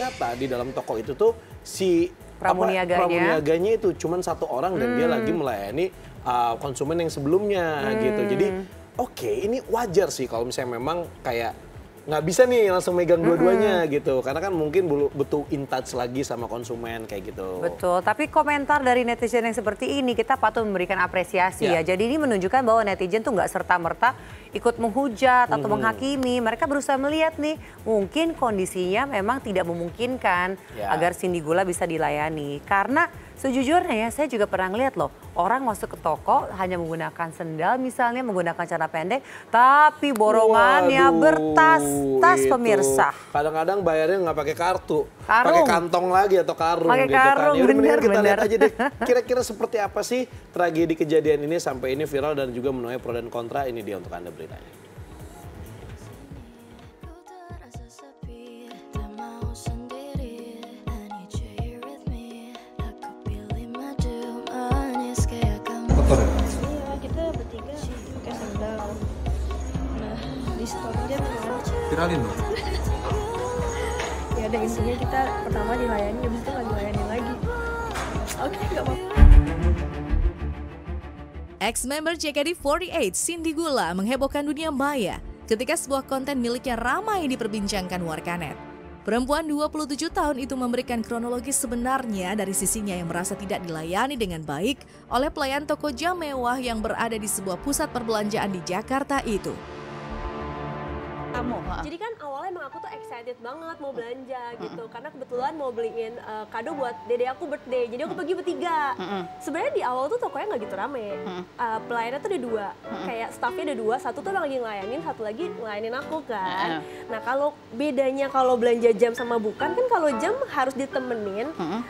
ternyata di dalam toko itu tuh si pramuniaganya itu cuman satu orang dan dia lagi melayani konsumen yang sebelumnya gitu. Jadi oke, ini wajar sih kalau misalnya memang kayak nggak bisa nih langsung megang dua-duanya gitu. Karena kan mungkin butuh in touch lagi sama konsumen kayak gitu. Betul, tapi komentar dari netizen yang seperti ini kita patut memberikan apresiasi ya. Jadi ini menunjukkan bahwa netizen tuh nggak serta-merta ikut menghujat atau menghakimi. Mereka berusaha melihat nih, mungkin kondisinya memang tidak memungkinkan agar Cindy Gula bisa dilayani. Karena sejujurnya ya, saya juga pernah ngeliat loh, orang masuk ke toko hanya menggunakan sendal misalnya, menggunakan celana pendek, tapi borongannya bertas-tas pemirsa. Kadang-kadang bayarnya nggak pakai kartu, pakai kantong lagi atau karung gitu kan. Ya bener, kita lihat aja deh, kira-kira seperti apa sih tragedi kejadian ini sampai ini viral dan juga menuai pro dan kontra. Ini dia untuk Anda beritanya. Iya, kita bertiga pakai sendal. Nah, di story-nya viralin dong. Ya ada intinya kita pertama dilayani, habis itu nggak dilayani lagi. Oke, nggak apa-apa. Ex-member JKT48 Cindy Gula menghebohkan dunia maya ketika sebuah konten miliknya ramai diperbincangkan warganet. Perempuan 27 tahun itu memberikan kronologis sebenarnya dari sisinya yang merasa tidak dilayani dengan baik oleh pelayan toko jam mewah yang berada di sebuah pusat perbelanjaan di Jakarta itu. Jadi kan awalnya emang aku tuh excited banget mau belanja gitu, karena kebetulan mau beliin kado buat dede aku birthday, jadi aku pergi bertiga. Sebenarnya di awal tuh tokonya nggak gitu rame, pelayannya tuh ada dua, kayak staffnya ada dua, satu tuh lagi ngelayanin, satu lagi ngelayanin aku kan. Nah kalau bedanya kalau belanja jam sama bukan, kan kalau jam harus ditemenin,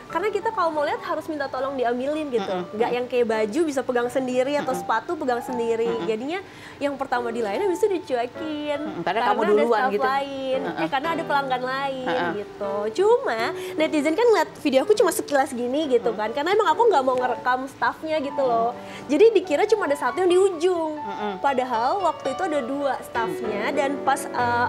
karena kita kalau mau lihat harus minta tolong diambilin gitu, nggak yang kayak baju bisa pegang sendiri atau sepatu pegang sendiri. Jadinya yang pertama dilayani habis itu dicuekin. Karena kamu ada duluan staff gitu. lain, karena ada pelanggan lain gitu. Cuma netizen kan ngeliat video aku cuma sekilas gini gitu kan, karena emang aku nggak mau ngerekam staffnya gitu loh. Jadi dikira cuma ada satu yang di ujung. Padahal waktu itu ada dua staffnya dan pas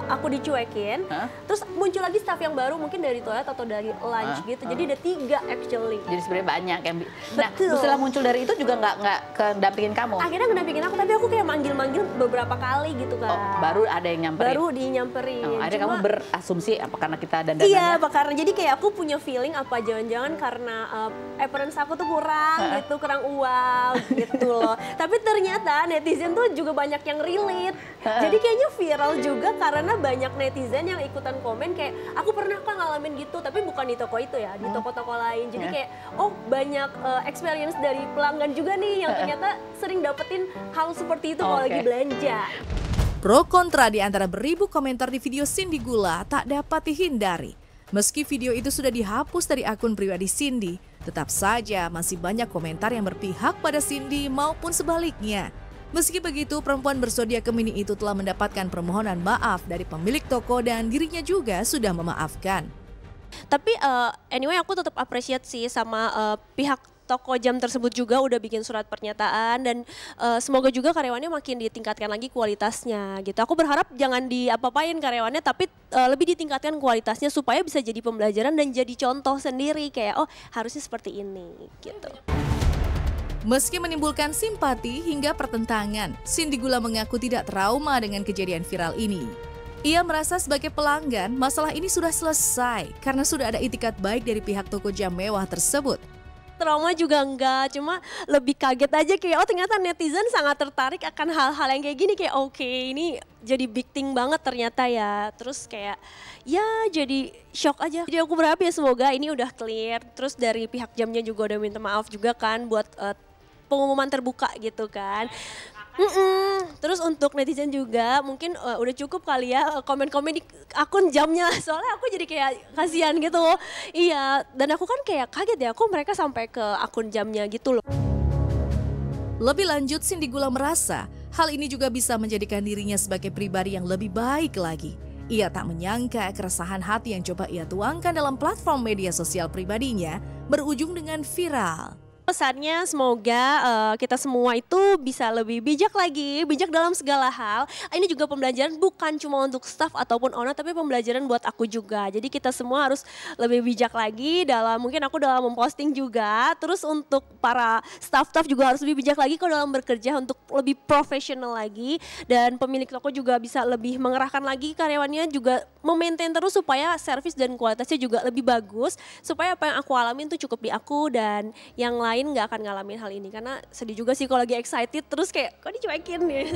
aku dicuekin, terus muncul lagi staff yang baru mungkin dari toilet atau dari lunch gitu. Jadi ada tiga actually. Jadi sebenarnya banyak yang. Nah, setelah muncul dari itu juga nggak kedampingin kamu. Akhirnya ngedampingin aku, tapi aku kayak manggil-manggil beberapa kali gitu kan. Oh, baru ada yang nyamperin. Baru dinyamperin. Akhirnya kamu berasumsi apa karena kita dandanannya? Iya, apa karena jadi kayak aku punya feeling apa jangan-jangan karena appearance aku tuh kurang gitu, kurang uang gitu loh. Tapi ternyata netizen tuh juga banyak yang relate. Jadi kayaknya viral juga karena banyak netizen yang ikutan komen kayak aku pernah kok ngalamin gitu, tapi bukan di toko itu ya, di toko-toko lain. Jadi kayak oh banyak experience dari pelanggan juga nih yang ternyata sering dapetin hal seperti itu kalau lagi belanja. Pro kontra di antara beribu komentar di video Cindy Gula tak dapat dihindari. Meski video itu sudah dihapus dari akun pribadi Cindy, tetap saja masih banyak komentar yang berpihak pada Cindy maupun sebaliknya. Meski begitu, perempuan berzodiak Gemini itu telah mendapatkan permohonan maaf dari pemilik toko dan dirinya juga sudah memaafkan. Tapi anyway aku tetap appreciate sih sama pihak toko jam tersebut juga udah bikin surat pernyataan dan semoga juga karyawannya makin ditingkatkan lagi kualitasnya gitu. Aku berharap jangan diapa-apain karyawannya tapi lebih ditingkatkan kualitasnya supaya bisa jadi pembelajaran dan jadi contoh sendiri kayak oh harusnya seperti ini gitu. Meski menimbulkan simpati hingga pertentangan, Cindy Gula mengaku tidak trauma dengan kejadian viral ini. Ia merasa sebagai pelanggan masalah ini sudah selesai karena sudah ada itikat baik dari pihak toko jam mewah tersebut. Trauma juga enggak, cuma lebih kaget aja kayak oh ternyata netizen sangat tertarik akan hal-hal yang kayak gini kayak oke, ini jadi big thing banget ternyata ya. Terus kayak ya jadi shock aja. Jadi aku berharap ya semoga ini udah clear. Terus dari pihak jamnya juga udah minta maaf juga kan buat pengumuman terbuka gitu kan. Terus untuk netizen juga mungkin udah cukup kali ya komen-komen di akun jamnya, soalnya aku jadi kayak kasihan gitu. Iya, dan aku kan kayak kaget ya, kok mereka sampai ke akun jamnya gitu loh. Lebih lanjut, Cindy Gula merasa hal ini juga bisa menjadikan dirinya sebagai pribadi yang lebih baik lagi. Ia tak menyangka keresahan hati yang coba ia tuangkan dalam platform media sosial pribadinya berujung dengan viral. Pesannya semoga kita semua itu bisa lebih bijak lagi, bijak dalam segala hal. Ini juga pembelajaran bukan cuma untuk staff ataupun owner, tapi pembelajaran buat aku juga. Jadi kita semua harus lebih bijak lagi dalam, mungkin aku dalam memposting juga. Terus untuk para staff-staff juga harus lebih bijak lagi kalau dalam bekerja untuk lebih profesional lagi. Dan pemilik toko juga bisa lebih mengerahkan lagi karyawannya juga memaintain terus supaya servis dan kualitasnya juga lebih bagus. Supaya apa yang aku alamin tuh cukup di aku dan yang lain nggak akan ngalamin hal ini, karena sedih juga sih kalau lagi excited terus kayak kok dicuekin ya.